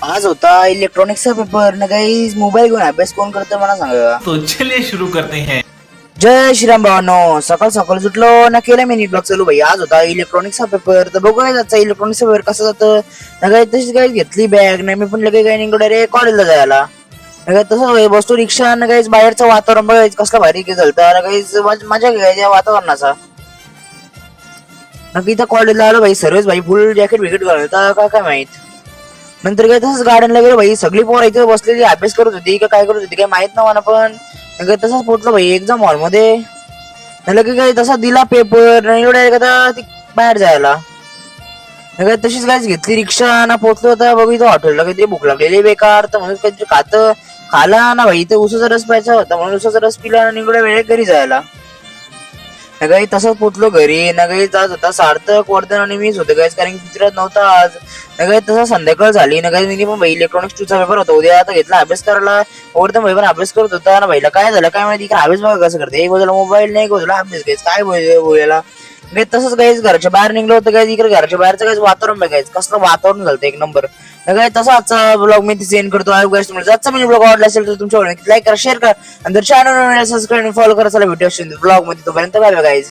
आज होता इलेक्ट्रॉनिक्सचा पेपर ना काही मोबाईल घेऊन अभ्यास कोण करतं मला सांगा. तो चलिए शुरू करते हैं. जय श्रीराम भावानो. सकाळ सकाळ सुटलो ना केलं मी नीट ब्लॉग चालू भाई. आज होता इलेक्ट्रॉनिक्सचा पेपर तर बघू काय जायचा इलेक्ट्रॉनिक्सचा पेपर कसं जातं ना काही तशीच काही घेतली बॅग नाही मी पण लगे काही निघलो रे कॉलेजला जायला ना काही तसं बसतो रिक्षा ना काहीच बाहेरचं वातावरण बघायचं कसलं भारी की झालं ना काहीच मजा घ्यायची वातावरणाचा ना की इथं कॉलेजला आलो भाई सर्वच भाई फुल जॅकेट विकेट घालता काय माहित. नंतर काय तसंच गार्डनला गेलो भाई सगळी पोरं इथे बसलेली अभ्यास करत होती का काय करत होती काय माहित नव्हतं पण काय तसंच पोहोचलो भाई एक्झाम हॉल मध्ये लगे काय तसा दिला पेपर नाही एवढ्या बाहेर जायला काय तशीच काहीच घेतली रिक्षा ना पोहोचलो होता बघू इथं हॉटेलला काहीतरी भूक लागलेली बेकार तर म्हणून काहीतरी खाला ना भाई इथं उसाचा रस प्यायचा होता म्हणून उसाचा रस पिला आणि एवढ्या वेळेत घरी जायला ना काही तसंच पोचलो घरी ना काही जात होता सार्थक वर्धन आणि मीच होते काहीच कारण की चित्रात नव्हता आज ना काही तसं संध्याकाळ झाली ना काही मी पण भाई इलेक्ट्रॉनिक्स टूचा पेपर होता उद्या आता घेतला अभ्यास करायला वर्धन भाई पण अभ्यास करत होता ना भाईला काय झालं काय माहिती अभ्यास बघा कसं करते एक बाजूला मोबाईल नाही एक बाजूला अभ्यास घ्यायचा काय बोलायला काही तसंच काहीच घरच्या बाहेर निघलो होतं काही इकडे घरच्या बाहेरचं काहीच वातावरण बघायचं कसलं वातावरण झालं एक नंबर काय तसा आजचा ब्लॉग मी सेंड करतो आजचा म्हणजे ब्लॉग आवडला असेल तर तुमच्या लाईक करा शेअर करा आणि जर चॅनल सबस्क्राईब फॉलो करा चला भेटू ब्लॉग मध्ये तोपर्यंत बाय बाय गाईज.